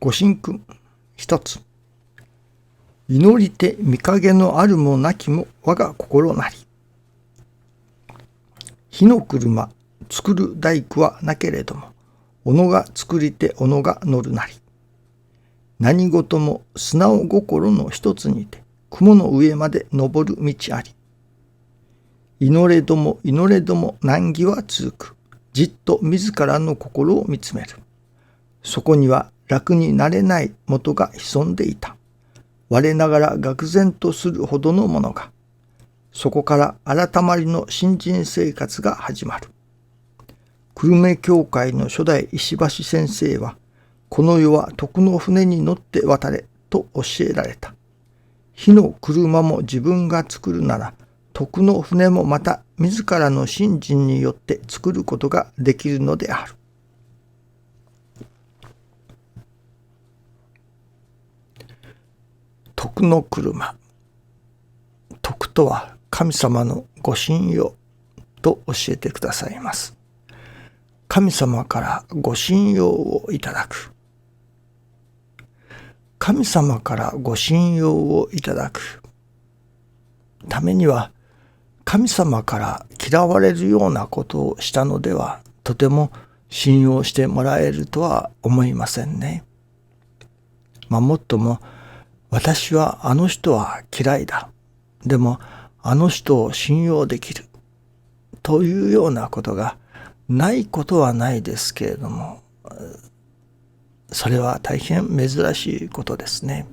ご神君一つ。祈りて見影のあるもなきも我が心なり。火の車作る大工はなけれども、己が作りて己が乗るなり。何事も素直心の一つにて、雲の上まで登る道あり。祈れども難儀は続く。じっと自らの心を見つめる。そこには楽になれない元が潜んでいた。我ながら愕然とするほどのものが。そこから改まりの新人生活が始まる。久留米教会の初代石橋先生は、この世は徳の船に乗って渡れと教えられた。火の車も自分が作るなら、徳の船もまた自らの信心によって作ることができるのである。徳の車。徳とは神様のご信用と教えてくださいます。神様からご信用をいただく。神様からご信用をいただくためには、神様から嫌われるようなことをしたのでは、とても信用してもらえるとは思いませんね。もっとも、私はあの人は嫌いだ。でもあの人を信用できる。というようなことがないことはないですけれども、それは大変珍しいことですね。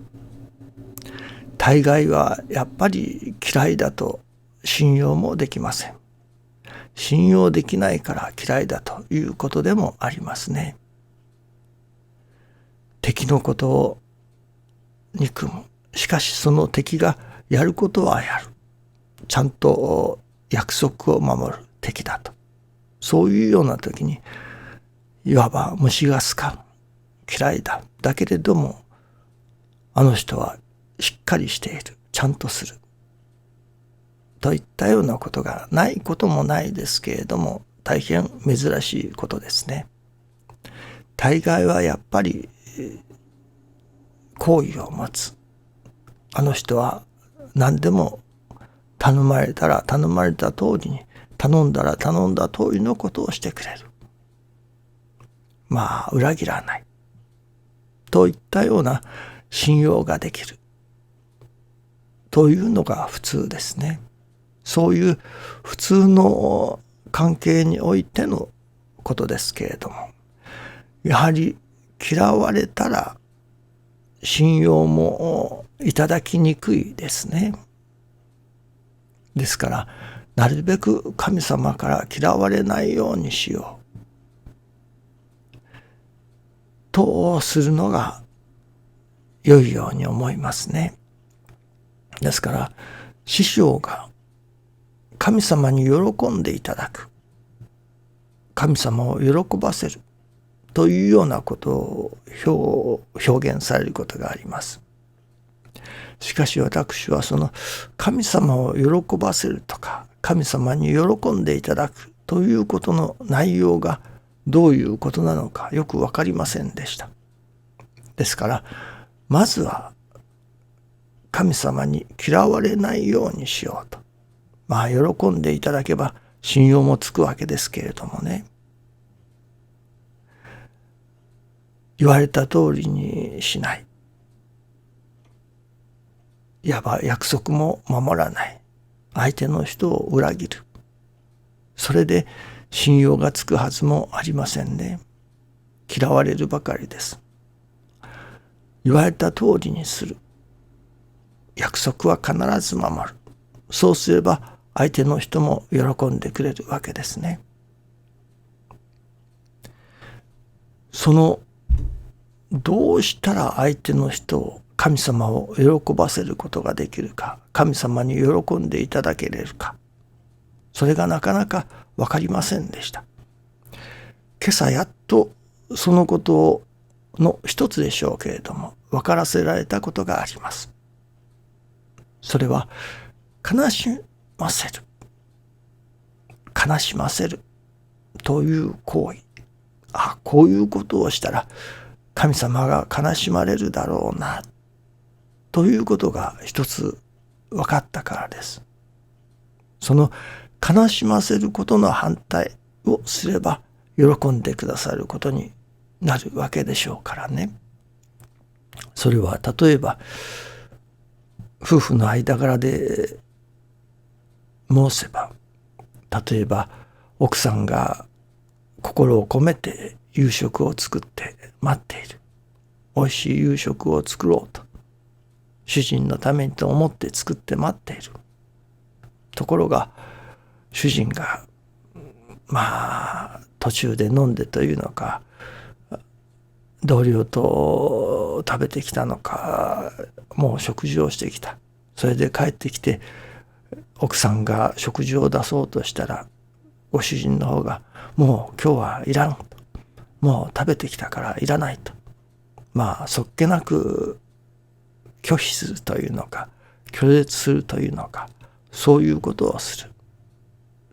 大概はやっぱり嫌いだと信用もできません。信用できないから嫌いだということでもありますね。敵のことを憎む。しかしその敵がやることはやる。ちゃんと約束を守る敵だと。そういうような時に、いわば虫が好かん。嫌いだ。だけれども、あの人はしっかりしている。ちゃんとする。といったようなことがないこともないですけれども、大変珍しいことですね。大概はやっぱり好意を持つ。あの人は何でも頼まれたら頼まれた通りに、頼んだら頼んだ通りのことをしてくれる。裏切らない。といったような信用ができる。というのが普通ですね。そういう普通の関係においてのことですけれども、やはり嫌われたら信用もいただきにくいですね。ですから、なるべく神様から嫌われないようにしようとするのが良いように思いますね。ですから、師匠が神様に喜んでいただく、神様を喜ばせるというようなことを表現されることがあります。しかし私はその神様を喜ばせるとか、神様に喜んでいただくということの内容がどういうことなのかよくわかりませんでした。ですから、まずは神様に嫌われないようにしようと。喜んでいただけば信用もつくわけですけれどもね。言われた通りにしない。いわば約束も守らない。相手の人を裏切る。それで信用がつくはずもありませんね。嫌われるばかりです。言われた通りにする。約束は必ず守る。そうすれば相手の人も喜んでくれるわけですね。どうしたら相手の人を、神様を喜ばせることができるか、神様に喜んでいただけれるか、それがなかなかわかりませんでした。今朝やっとそのことの一つでしょうけれども、分からせられたことがあります。それは、悲しませる。悲しませるという行為。こういうことをしたら神様が悲しまれるだろうなということが一つ分かったからです。その悲しませることの反対をすれば喜んでくださることになるわけでしょうからね。それは例えば夫婦の間柄で申せば、例えば奥さんが心を込めて夕食を作って待っている。おいしい夕食を作ろうと主人のためにと思って作って待っている。ところが主人が途中で飲んでというのか、同僚と食べてきたのか、もう食事をしてきた。それで帰ってきて奥さんが食事を出そうとしたら、ご主人の方がもう今日はいらんと、もう食べてきたからいらないと、そっけなく拒否するというのか拒絶するというのか、そういうことをする。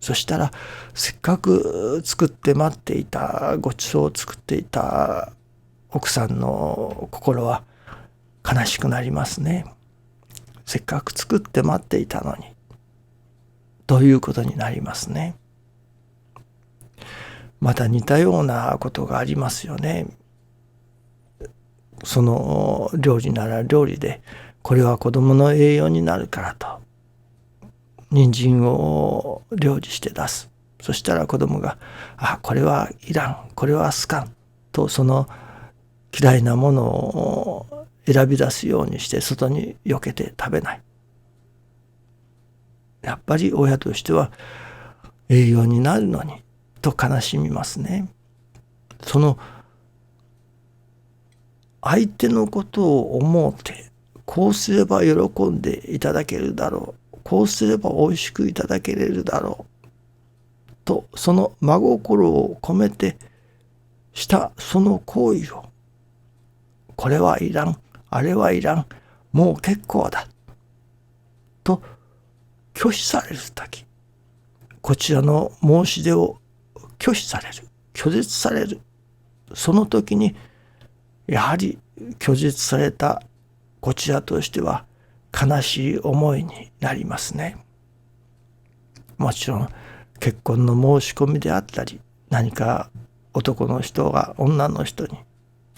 そしたらせっかく作って待っていたごちそうを作っていた奥さんの心は悲しくなりますね。せっかく作って待っていたのにということになりますね。また似たようなことがありますよね。その料理なら料理で、これは子供の栄養になるからと人参を料理して出す。そしたら子供がこれはいらん、これは好かんと、その嫌いなものを選び出すようにして外に避けて食べない。やっぱり親としては栄養になるのにと悲しみますね。その相手のことを思うて、こうすれば喜んでいただけるだろう、こうすればおいしくいただけれるだろうと、その真心を込めてしたその行為を、これはいらん、あれはいらん、もう結構だと拒否されるとき、こちらの申し出を拒否される、拒絶される、その時にやはり拒絶されたこちらとしては悲しい思いになりますね。もちろん結婚の申し込みであったり、何か男の人が女の人に、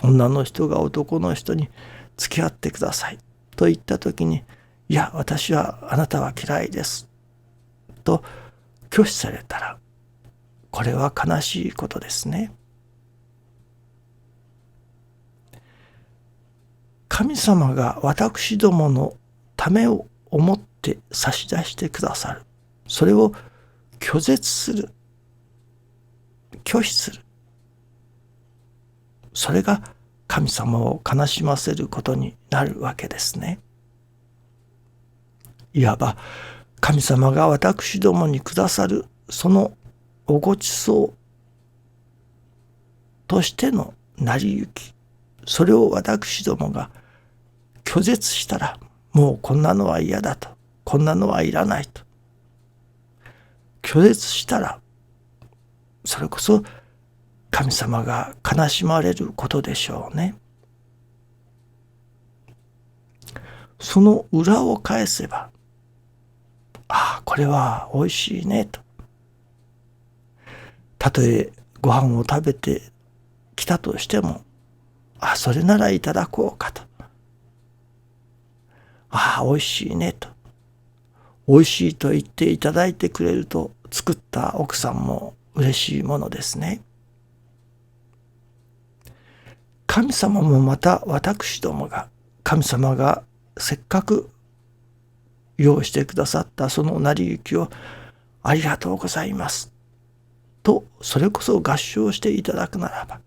女の人が男の人に付き合ってくださいと言った時に、いや私はあなたは嫌いですと拒否されたら、これは悲しいことですね。神様が私どものためを思って差し出してくださる。それを拒絶する。拒否する。それが神様を悲しませることになるわけですね。いわば神様が私どもにくださるそのおごちそうとしての成り行き、それを私どもが拒絶したら、もうこんなのは嫌だと、こんなのはいらないと拒絶したら、それこそ神様が悲しまれることでしょうね。その裏を返せば、これはおいしいねと。たとえご飯を食べてきたとしても、それならいただこうかと。おいしいねと。おいしいと言っていただいてくれると、作った奥さんも嬉しいものですね。神様もまた私どもが、神様がせっかく用意してくださったその成り行きをありがとうございますと、それこそ合唱していただくならば、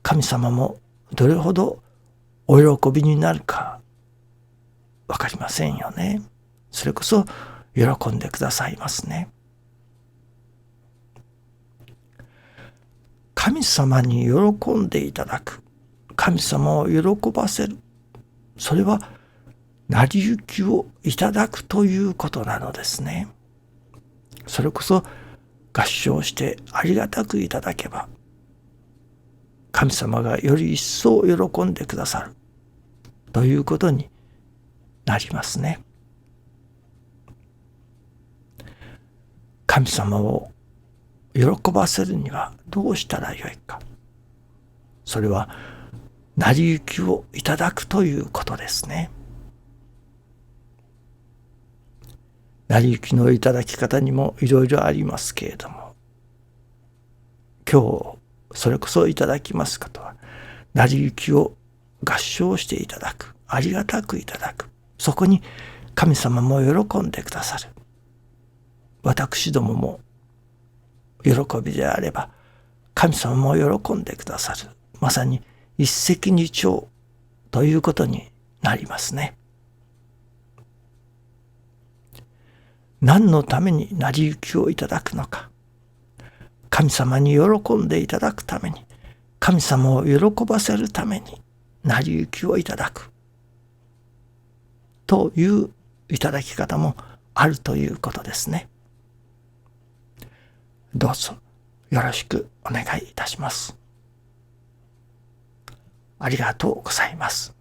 神様もどれほどお喜びになるかわかりませんよね。それこそ喜んでくださいますね。神様に喜んでいただく、神様を喜ばせる、それは成り行きをいただくということなのですね。それこそ合唱してありがたくいただけば、神様がより一層喜んでくださるということになりますね。神様を喜ばせるにはどうしたらよいか。それは成り行きをいただくということですね。成り行きのいただき方にもいろいろありますけれども、今日それこそいただきますことは、成り行きを合唱していただく、ありがたくいただく、そこに神様も喜んでくださる。私どもも喜びであれば、神様も喜んでくださる。まさに一石二鳥ということになりますね。何のために成り行きをいただくのか。神様に喜んでいただくために、神様を喜ばせるために成り行きをいただくといういただき方もあるということですね。どうぞよろしくお願いいたします。ありがとうございます。